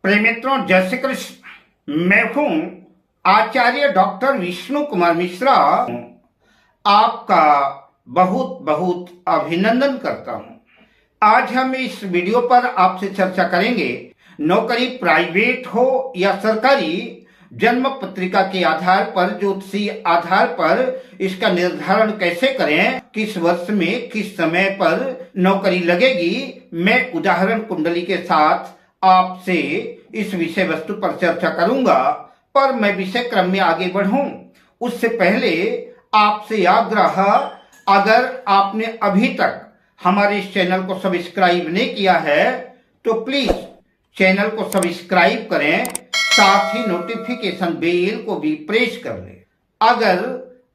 प्रिय मित्रों, जय श्री कृष्ण। मैं हूं आचार्य डॉक्टर विष्णु कुमार मिश्रा। आपका बहुत बहुत अभिनंदन करता हूं। आज हम इस वीडियो पर आपसे चर्चा करेंगे, नौकरी प्राइवेट हो या सरकारी, जन्म पत्रिका के आधार पर, ज्योतिषीय आधार पर इसका निर्धारण कैसे करें, किस वर्ष में किस समय पर नौकरी लगेगी। मैं उदाहरण कुंडली के साथ आपसे इस विषय वस्तु पर चर्चा करूंगा। पर मैं विषय क्रम में आगे बढ़ूं उससे पहले आपसे आग्रह, अगर आपने अभी तक हमारे इस चैनल को सब्सक्राइब नहीं किया है तो प्लीज चैनल को सब्सक्राइब करें, साथ ही नोटिफिकेशन बेल को भी प्रेस कर लें। अगर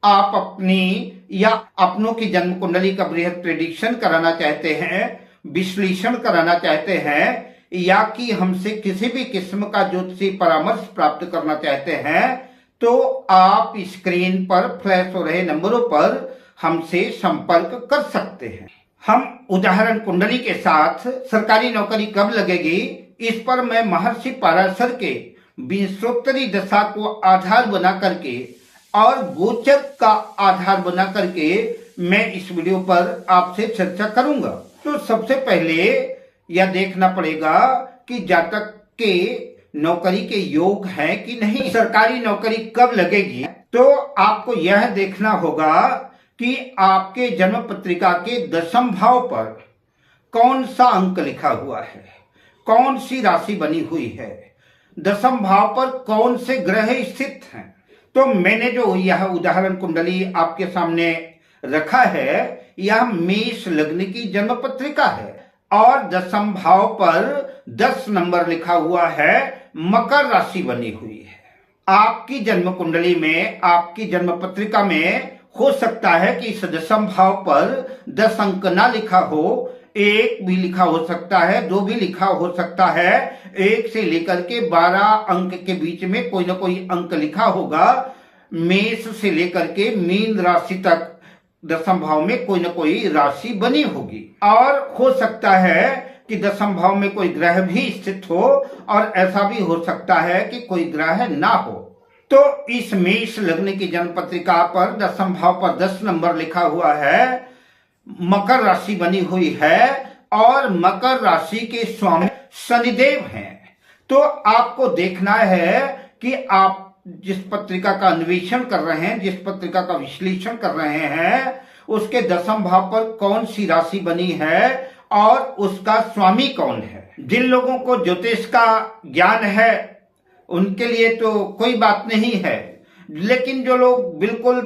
आप अपनी या अपनों की जन्म कुंडली का बृहद प्रेडिक्शन कराना चाहते हैं, विश्लेषण कराना चाहते हैं, या कि हमसे किसी भी किस्म का ज्योतिषीय परामर्श प्राप्त करना चाहते हैं, तो आप स्क्रीन पर फ्लैश हो रहे नंबरों पर हमसे संपर्क कर सकते हैं। हम उदाहरण कुंडली के साथ सरकारी नौकरी कब लगेगी, इस पर मैं महर्षि पराशर के विंशोत्तरी दशा को आधार बना करके और गोचर का आधार बना करके मैं इस वीडियो पर आपसे चर्चा करूंगा। तो सबसे पहले यह देखना पड़ेगा कि जातक के नौकरी के योग है कि नहीं, सरकारी नौकरी कब लगेगी। तो आपको यह देखना होगा कि आपके जन्म पत्रिका के दशम भाव पर कौन सा अंक लिखा हुआ है, कौन सी राशि बनी हुई है, दशम भाव पर कौन से ग्रह स्थित हैं। तो मैंने जो यह उदाहरण कुंडली आपके सामने रखा है, यह मेष लग्न की जन्म पत्रिका है और दशम भाव पर 10 नंबर लिखा हुआ है, मकर राशि बनी हुई है। आपकी जन्म कुंडली में, आपकी जन्म पत्रिका में हो सकता है कि इस दशम भाव पर 10 अंक ना लिखा हो, 1 भी लिखा हो सकता है, 2 भी लिखा हो सकता है, 1 से लेकर के 12 अंक के बीच में कोई ना कोई अंक लिखा होगा। मेष से लेकर के मीन राशि तक दशम भाव में कोई ना कोई राशि बनी होगी, और हो सकता है कि दशम भाव में कोई ग्रह भी स्थित हो, और ऐसा भी हो सकता है कि कोई ग्रह ना हो। तो इस मेष लग्न की जन्म पत्रिका पर दशम भाव पर 10 नंबर लिखा हुआ है, मकर राशि बनी हुई है, और मकर राशि के स्वामी शनिदेव हैं। तो आपको देखना है कि आप जिस पत्रिका का अन्वेषण कर रहे हैं, जिस पत्रिका का विश्लेषण कर रहे हैं, उसके दशम भाव पर कौन सी राशि बनी है और उसका स्वामी कौन है। जिन लोगों को ज्योतिष का ज्ञान है उनके लिए तो कोई बात नहीं है, लेकिन जो लोग बिल्कुल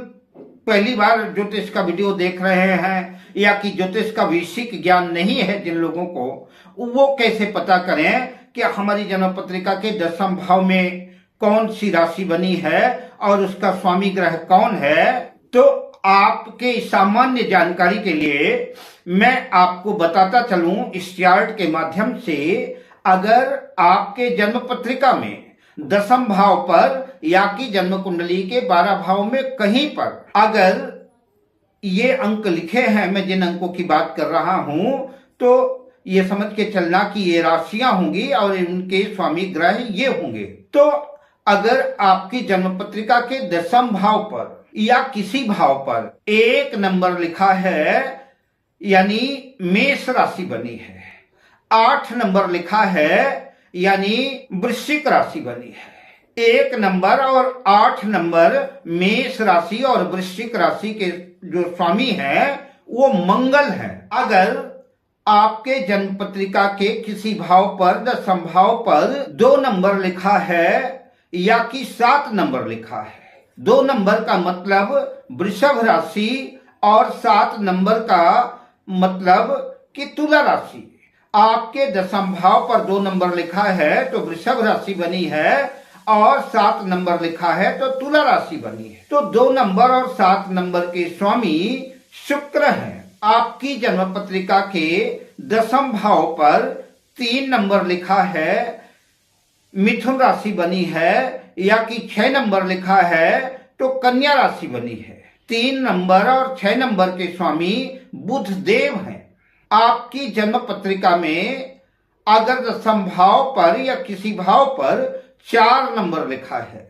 पहली बार ज्योतिष का वीडियो देख रहे हैं, या कि ज्योतिष का वैश्विक ज्ञान नहीं है जिन लोगों को, वो कैसे पता करें कि हमारी जन्म पत्रिका के दशम भाव में कौन सी राशि बनी है और उसका स्वामी ग्रह कौन है। तो आपके सामान्य जानकारी के लिए मैं आपको बताता चलूं इस चार्ट के माध्यम से, अगर आपके जन्म पत्रिका में दशम भाव पर या कि जन्म कुंडली के 12 भाव में कहीं पर अगर ये अंक लिखे हैं, मैं जिन अंकों की बात कर रहा हूं, तो ये समझ के चलना कि ये राशियां होंगी और इनके स्वामी ग्रह ये होंगे। तो अगर आपकी जन्म पत्रिका के दशम भाव पर या किसी भाव पर 1 नंबर लिखा है, यानी मेष राशि बनी है, 8 नंबर लिखा है यानी वृश्चिक राशि बनी है। 1 नंबर और 8 नंबर मेष राशि और वृश्चिक राशि के जो स्वामी हैं वो मंगल हैं। अगर आपके जन्म पत्रिका के किसी भाव पर, दशम भाव पर 2 नंबर लिखा है या कि 7 नंबर लिखा है, 2 नंबर का मतलब वृषभ राशि और 7 नंबर का मतलब कि तुला राशि। आपके दशम भाव पर 2 नंबर लिखा है तो वृषभ राशि बनी है, और 7 नंबर लिखा है तो तुला राशि बनी है। तो 2 नंबर और 7 नंबर के स्वामी शुक्र हैं। आपकी जन्म पत्रिका के दशम भाव पर 3 नंबर लिखा है, मिथुन राशि बनी है, या कि 6 नंबर लिखा है तो कन्या राशि बनी है। 3 नंबर और 6 नंबर के स्वामी बुध देव हैं। आपकी जन्म पत्रिका में अगर दशम भाव पर या किसी भाव पर 4 नंबर लिखा है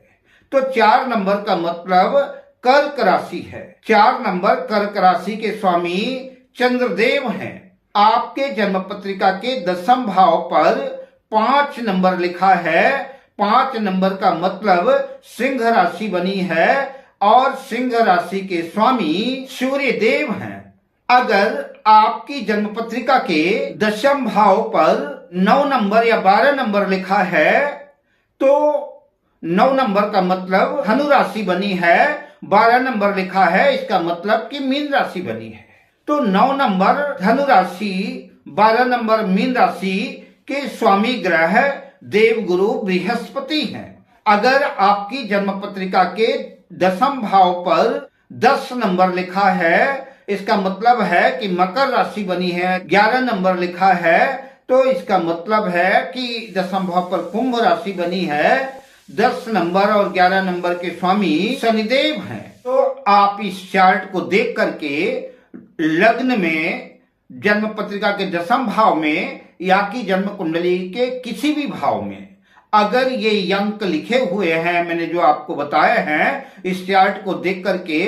तो 4 नंबर का मतलब कर्क राशि है। 4 नंबर कर्क राशि के स्वामी चंद्रदेव हैं। आपके जन्म पत्रिका के दशम भाव पर 5 नंबर लिखा है। 5 नंबर का मतलब सिंह राशि बनी है और सिंह राशि के स्वामी सूर्य देव हैं। अगर आपकी जन्म पत्रिका के दशम भाव पर 9 नंबर या 12 नंबर लिखा है तो 9 नंबर का मतलब धनु राशि बनी है। 12 नंबर लिखा है, इसका मतलब कि मीन राशि बनी है। तो 9 नंबर धनु राशि, 12 नंबर मीन राशि के स्वामी ग्रह देवगुरु बृहस्पति हैं। अगर आपकी जन्म पत्रिका के दशम भाव पर 10 नंबर लिखा है, इसका मतलब है कि मकर राशि बनी है। 11 नंबर लिखा है तो इसका मतलब है कि दशम भाव पर कुंभ राशि बनी है। 10 नंबर और 11 नंबर के स्वामी शनिदेव हैं। तो आप इस चार्ट को देख करके लग्न में, जन्म पत्रिका के दशम भाव में या कि जन्म कुंडली के किसी भी भाव में अगर ये अंक लिखे हुए हैं, मैंने जो आपको बताए हैं, इस चार्ट को देख करके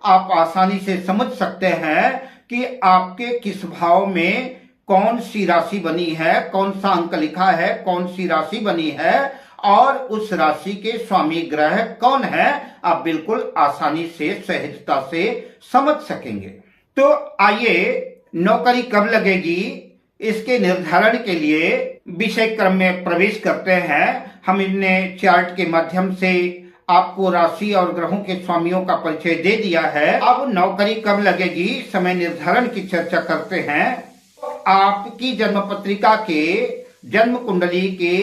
आप आसानी से समझ सकते हैं कि आपके किस भाव में कौन सी राशि बनी है, कौन सा अंक लिखा है, कौन सी राशि बनी है और उस राशि के स्वामी ग्रह कौन है, आप बिल्कुल आसानी से, सहजता से समझ सकेंगे। तो आइए, नौकरी कब लगेगी इसके निर्धारण के लिए विषय क्रम में प्रवेश करते हैं। हम इन्हें चार्ट के माध्यम से आपको राशि और ग्रहों के स्वामियों का परिचय दे दिया है। अब नौकरी कब लगेगी, समय निर्धारण की चर्चा करते हैं। आपकी जन्म पत्रिका के जन्म कुंडली के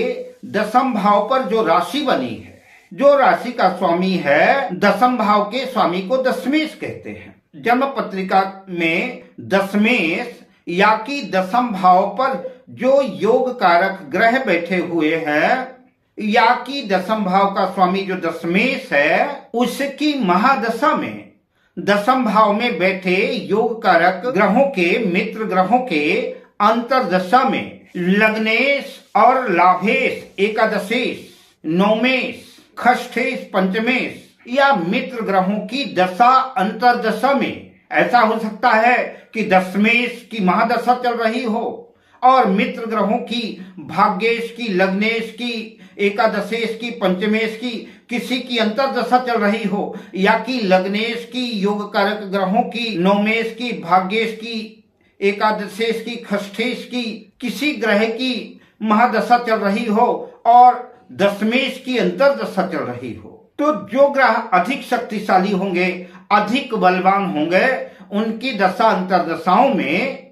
दशम भाव पर जो राशि बनी है, जो राशि का स्वामी है, दशम भाव के स्वामी को दशमेश कहते हैं। जन्म पत्रिका में दशमेश या कि दशम भाव पर जो योग कारक ग्रह बैठे हुए हैं या कि दशम भाव का स्वामी जो दशमेश है, उसकी महादशा में दशम भाव में बैठे योग कारक ग्रहों के, मित्र ग्रहों के अंतरदशा में लग्नेश और लाभेश, एकादशेश, नौमेश, खष्ठेश, पंचमेश या मित्र ग्रहों की दशा अंतरदशा में ऐसा हो सकता है कि दशमेश की महादशा चल रही हो और मित्र ग्रहों की, भाग्येश की, लग्नेश की, एकादशेश की, पंचमेश की किसी की अंतरदशा चल रही हो या कि लग्नेश की, योग कारक ग्रहों की, नौमेश की, भाग्येश की, एकादशेश की, खष्ठेश की किसी ग्रह की महादशा चल रही हो और दशमेश की अंतरदशा चल रही हो। तो जो ग्रह अधिक शक्तिशाली होंगे, अधिक बलवान होंगे, उनकी दशा अंतरदशाओं में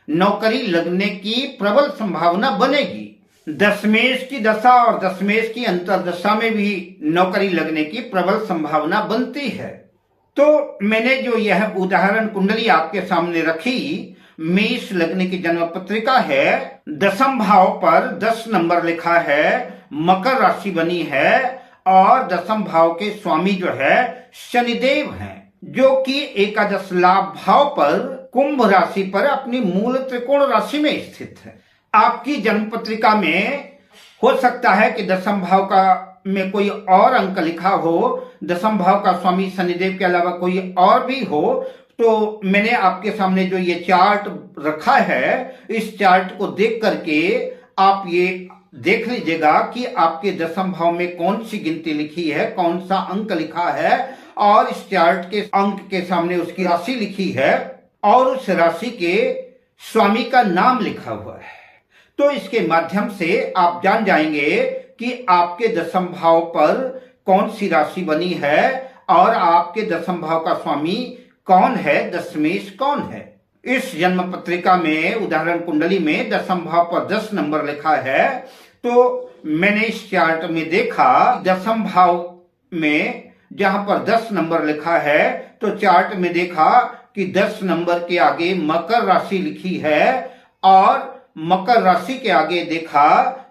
नौकरी लगने की प्रबल संभावना बनेगी। दशमेश की दशा और दशमेश की अंतरदशा में भी नौकरी लगने की प्रबल संभावना बनती है। तो मैंने जो यह उदाहरण कुंडली आपके सामने रखी, मेष लग्न की जन्म पत्रिका है, दशम भाव पर 10 नंबर लिखा है, मकर राशि बनी है और दशम भाव के स्वामी जो है शनिदेव हैं, जो कि एकादश लाभ भाव पर कुंभ राशि पर अपनी मूल त्रिकोण राशि में स्थित है। आपकी जन्म पत्रिका में हो सकता है कि दशम भाव का में कोई और अंक लिखा हो, दशम भाव का स्वामी शनिदेव के अलावा कोई और भी हो। तो मैंने आपके सामने जो ये चार्ट रखा है, इस चार्ट को देख करके आप ये देख लीजिएगा कि आपके दशम भाव में कौन सी गिनती लिखी है, कौन सा अंक लिखा है और इस चार्ट के अंक के सामने उसकी राशि लिखी है और उस राशि के स्वामी का नाम लिखा हुआ है। तो इसके माध्यम से आप जान जाएंगे कि आपके दशम भाव पर कौन सी राशि बनी है और आपके दशम भाव का स्वामी कौन है, दशमेश कौन है। इस जन्म पत्रिका में, उदाहरण कुंडली में दशम भाव पर 10 नंबर लिखा है। तो मैंने इस चार्ट में देखा, दशम भाव में जहां पर 10 नंबर लिखा है तो चार्ट में देखा कि 10 नंबर के आगे मकर राशि लिखी है और मकर राशि के आगे देखा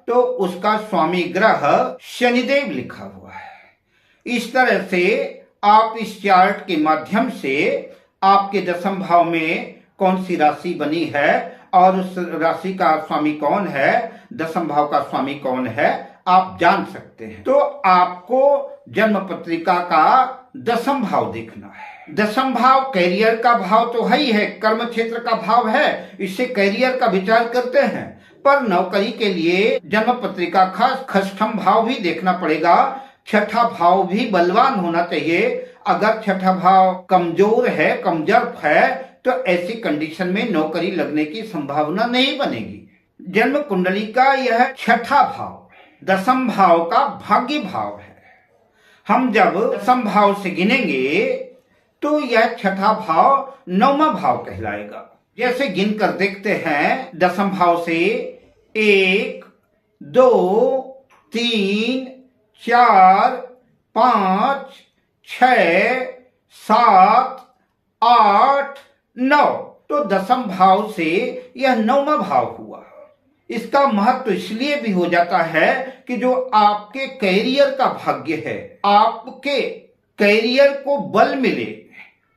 तो उसका स्वामी ग्रह शनिदेव लिखा हुआ है। इस तरह से आप इस चार्ट के माध्यम से आपके दशम भाव में कौन सी राशि बनी है और उस राशि का स्वामी कौन है, दसम भाव का स्वामी कौन है, आप जान सकते हैं। तो आपको जन्म पत्रिका का दसम भाव देखना है। दसम भाव कैरियर का भाव तो है ही है, कर्म क्षेत्र का भाव है, इससे कैरियर का विचार करते हैं। पर नौकरी के लिए जन्म पत्रिका का षष्ठम भाव भी देखना पड़ेगा, छठा भाव भी बलवान होना चाहिए। अगर छठा भाव कमजोर है, कमजोर है, तो ऐसी कंडीशन में नौकरी लगने की संभावना नहीं बनेगी। जन्म कुंडली का यह छठा भाव दसम भाव का भाग्य भाव है। हम जब दसम भाव से गिनेंगे तो यह छठा भाव नौवां भाव कहलाएगा। जैसे गिनकर देखते हैं, दसम भाव से 1, 2, 3, 4, 5, 6, 7, 8, 9, तो दसम भाव से यह नौवां भाव हुआ। इसका महत्व इसलिए भी हो जाता है कि जो आपके कैरियर का भाग्य है, आपके कैरियर को बल मिले,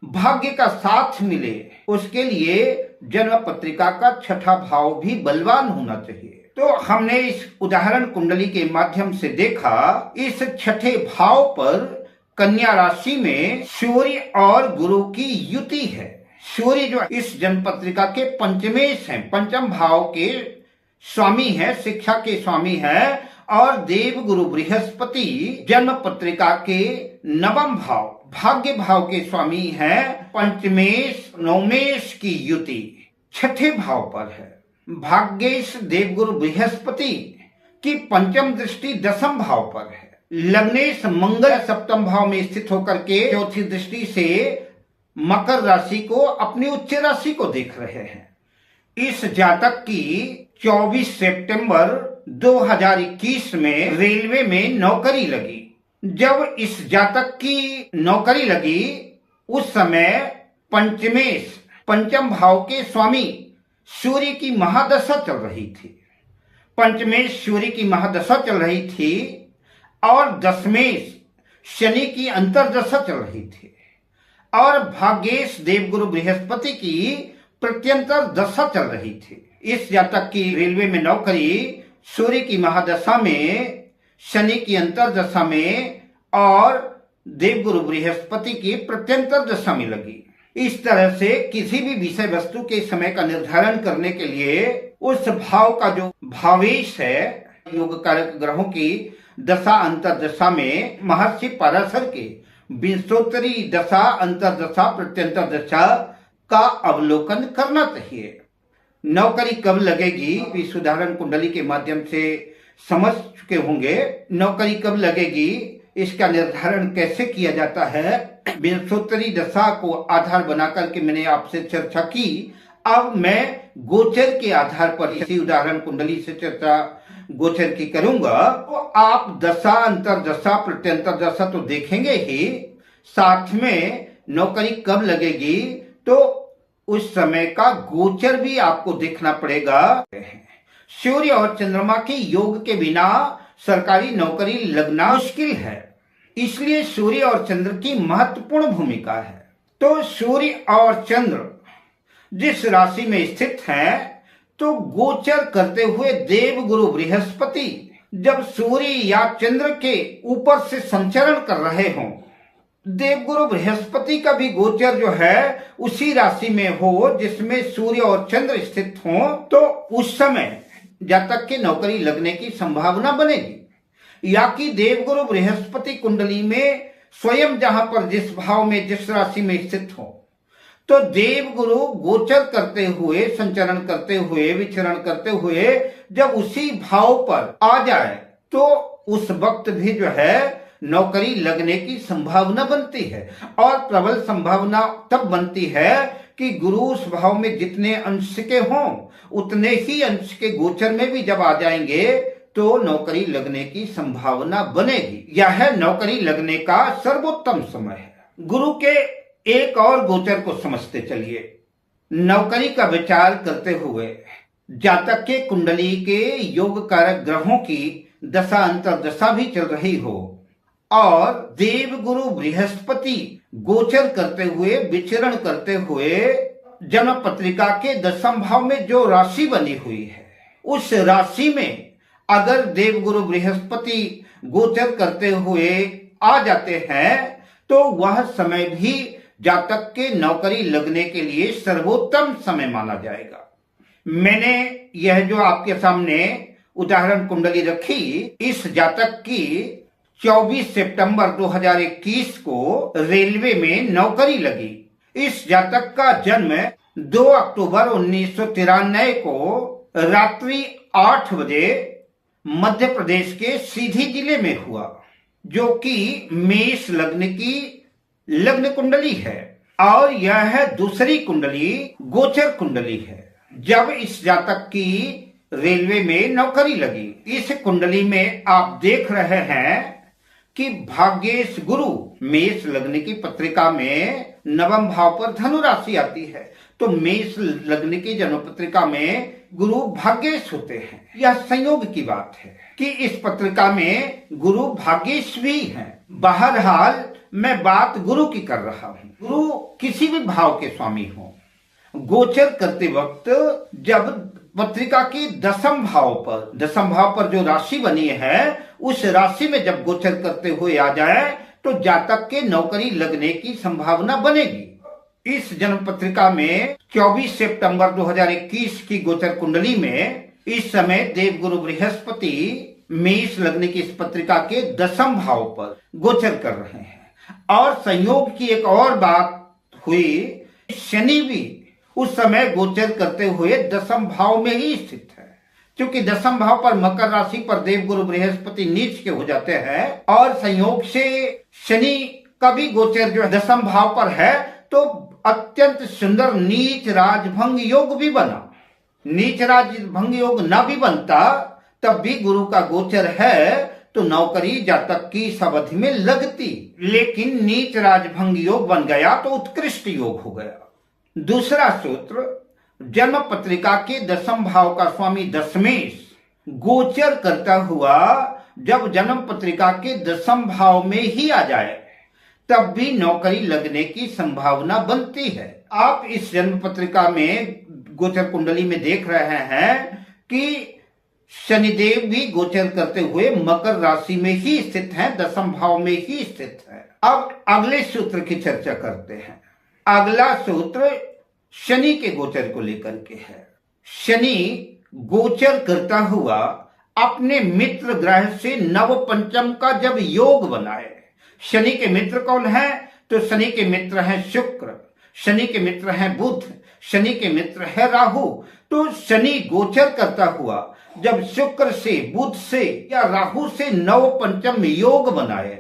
भाग्य का साथ मिले, उसके लिए जन्म पत्रिका का छठा भाव भी बलवान होना चाहिए। तो हमने इस उदाहरण कुंडली के माध्यम से देखा, इस छठे भाव पर कन्या राशि में सूर्य और गुरु की युति है। सूर्य जो इस जन्म पत्रिका के पंचमेश हैं, पंचम भाव के स्वामी है, शिक्षा के स्वामी है, और देव गुरु बृहस्पति जन्म पत्रिका के नवम भाव भाग्य भाव के स्वामी है। पंचमेश नवमेश की युति छठे भाव पर है। भाग्येश देवगुरु बृहस्पति की पंचम दृष्टि दसम भाव पर है। लग्नेश मंगल सप्तम भाव में स्थित होकर के चौथी दृष्टि से मकर राशि को, अपनी उच्च राशि को देख रहे हैं। इस जातक की 24 सितंबर 2021 में रेलवे में नौकरी लगी। जब इस जातक की नौकरी लगी, उस समय पंचमेश पंचम भाव के स्वामी सूर्य की महादशा चल रही थी। पंचमेश सूर्य की महादशा चल रही थी और दशमेश शनि की अंतर्दशा चल रही थी, और भाग्येश देवगुरु बृहस्पति की प्रत्यंतर दशा चल रही थी। इस जातक की रेलवे में नौकरी सूर्य की महादशा में, शनि की अंतर्दशा में और देवगुरु बृहस्पति की प्रत्यंतर दशा में लगी। इस तरह से किसी भी विषय वस्तु के समय का निर्धारण करने के लिए उस भाव का जो भावेश है, योग कारक ग्रहों की दशा अंतर्दशा में महर्षि पराशर के विंशोत्तरी दशा, अंतर्दशा, प्रत्यंतर दशा का अवलोकन करना चाहिए। नौकरी कब लगेगी, इस उदाहरण कुंडली के माध्यम से समझ चुके होंगे। नौकरी कब लगेगी, इसका निर्धारण कैसे किया जाता है, विंशोत्तरी दशा को आधार बनाकर के मैंने आपसे चर्चा की। अब मैं गोचर के आधार पर इसी उदाहरण कुंडली से चर्चा गोचर की करूंगा। तो आप दशा, अंतर्दशा, प्रत्यंतर दशा तो देखेंगे ही, साथ में नौकरी कब लगेगी तो उस समय का गोचर भी आपको देखना पड़ेगा। सूर्य और चंद्रमा के योग के बिना सरकारी नौकरी लगना मुश्किल है, इसलिए सूर्य और चंद्र की महत्वपूर्ण भूमिका है। तो सूर्य और चंद्र जिस राशि में स्थित हैं, तो गोचर करते हुए देवगुरु बृहस्पति जब सूर्य या चंद्र के ऊपर से संचरण कर रहे हों, देवगुरु बृहस्पति का भी गोचर जो है उसी राशि में हो जिसमें सूर्य और चंद्र स्थित हों, तो उस समय जातक की नौकरी लगने की संभावना बनेगी। या कि देवगुरु बृहस्पति कुंडली में स्वयं जहां पर जिस भाव में, जिस राशि में स्थित हो, तो देवगुरु गोचर करते हुए, संचरण करते हुए, विचरण करते हुए जब उसी भाव पर आ जाए, तो उस वक्त भी जो है नौकरी लगने की संभावना बनती है। और प्रबल संभावना तब बनती है कि गुरु उस भाव में जितने अंश के हों, उतने ही अंश के गोचर में भी जब आ जाएंगे तो नौकरी लगने की संभावना बनेगी। यह नौकरी लगने का सर्वोत्तम समय है। गुरु के एक और गोचर को समझते चलिए। नौकरी का विचार करते हुए जातक के कुंडली के योग कारक ग्रहों की दशा अंतर्दशा भी चल रही हो और देवगुरु बृहस्पति गोचर करते हुए, विचरण करते हुए जन्म पत्रिका के 10वें भाव में जो राशि बनी हुई है, उस राशि में अगर देवगुरु बृहस्पति गोचर करते हुए आ जाते हैं तो वह समय भी जातक के नौकरी लगने के लिए सर्वोत्तम समय माना जाएगा। मैंने यह जो आपके सामने उदाहरण कुंडली रखी, इस जातक की 24 सितंबर 2021 को रेलवे में नौकरी लगी। इस जातक का जन्म 2 अक्टूबर 1993 को रात्रि 8 बजे मध्य प्रदेश के सीधी जिले में हुआ, जो कि मेष लग्न की लग्न कुंडली है और यह है दूसरी कुंडली, गोचर कुंडली है। जब इस जातक की रेलवे में नौकरी लगी, इस कुंडली में आप देख रहे हैं कि भाग्येश गुरु, मेष लग्न की पत्रिका में 9वें भाव पर धनु राशि आती है, तो मेष लग्न की जन्म पत्रिका में गुरु भाग्येश होते हैं। यह संयोग की बात है कि इस पत्रिका में गुरु भाग्येश भी हैं। बहरहाल मैं बात गुरु की कर रहा हूँ। गुरु किसी भी भाव के स्वामी हो, गोचर करते वक्त जब पत्रिका के 10वें भाव पर जो राशि बनी है, उस राशि में जब गोचर करते हुए आ जाए तो जातक के नौकरी लगने की संभावना बनेगी। इस जन्म पत्रिका में 24 सितंबर 2021 की गोचर कुंडली में इस समय देवगुरु बृहस्पति मेष लग्न की इस पत्रिका के 10वें भाव पर गोचर कर रहे हैं। और संयोग की एक और बात हुई, शनि भी उस समय गोचर करते हुए 10वें भाव में ही स्थित है। क्योंकि 10वें भाव पर मकर राशि पर देवगुरु बृहस्पति नीच के हो जाते हैं और संयोग से शनि का भी गोचर जो 10वें भाव पर है, तो अत्यंत सुंदर नीच राजभंग योग भी बना। नीच राजभंग योग न भी बनता तब भी गुरु का गोचर है तो नौकरी जातक की इस अवधि में लगती, लेकिन नीच राजभंग योग बन गया तो उत्कृष्ट योग हो गया। दूसरा सूत्र, जन्म पत्रिका के 10वें भाव का स्वामी दशमेश गोचर करता हुआ जब जन्म पत्रिका के 10वें भाव में ही आ जाए तब भी नौकरी लगने की संभावना बनती है। आप इस जन्म पत्रिका में गोचर कुंडली में देख रहे हैं कि शनिदेव भी गोचर करते हुए मकर राशि में ही स्थित हैं, 10वें भाव में ही स्थित है। अब अगले सूत्र की चर्चा करते हैं। अगला सूत्र शनि के गोचर को लेकर के है। शनि गोचर करता हुआ अपने मित्र ग्रह से नव पंचम का जब योग बनाए, शनि के मित्र कौन है? तो शनि के मित्र हैं शुक्र, शनि के मित्र हैं बुध, शनि के मित्र है राहु। तो शनि गोचर करता हुआ जब शुक्र से, बुध से या राहु से नव पंचम योग बनाए,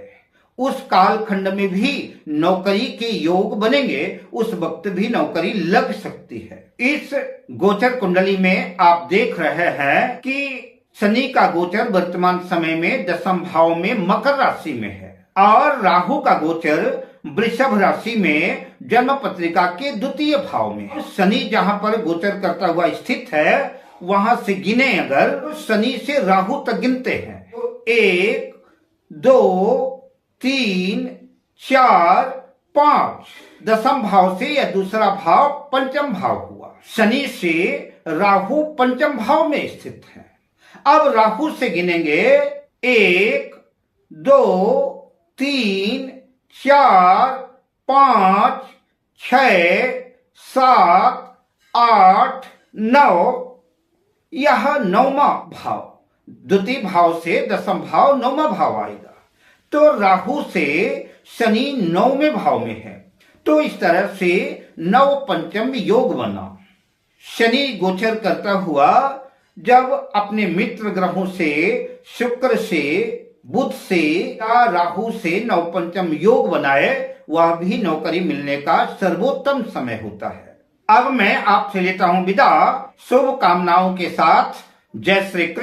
उस कालखंड में भी नौकरी के योग बनेंगे, उस वक्त भी नौकरी लग सकती है। इस गोचर कुंडली में आप देख रहे हैं कि शनि का गोचर वर्तमान समय में 10वें भाव में मकर राशि में है और राहु का गोचर वृषभ राशि में जन्म पत्रिका के 2 भाव में। शनि जहां पर गोचर करता हुआ स्थित है वहां से गिने अगर, तो शनि से राहु तक गिनते हैं तो 1, 2, 3, 4, 5 10वें भाव से या दूसरा भाव पंचम भाव हुआ। शनि से राहु पंचम भाव में स्थित है। अब राहु से गिनेंगे 1, 2, 3, 4, 5, 6, 7, 8, 9, यह 9वां भाव, 2 भाव से 10वें भाव 9वां भाव आएगा। तो राहु से शनि 9वें भाव में है, तो इस तरह से नव पंचम योग बना। शनि गोचर करता हुआ जब अपने मित्र ग्रहों से, शुक्र से, बुध से या राहु से नव पंचम योग बनाए, वह भी नौकरी मिलने का सर्वोत्तम समय होता है। अब मैं आपसे लेता हूं विदा, शुभ कामनाओं के साथ। जय श्री कृष्ण।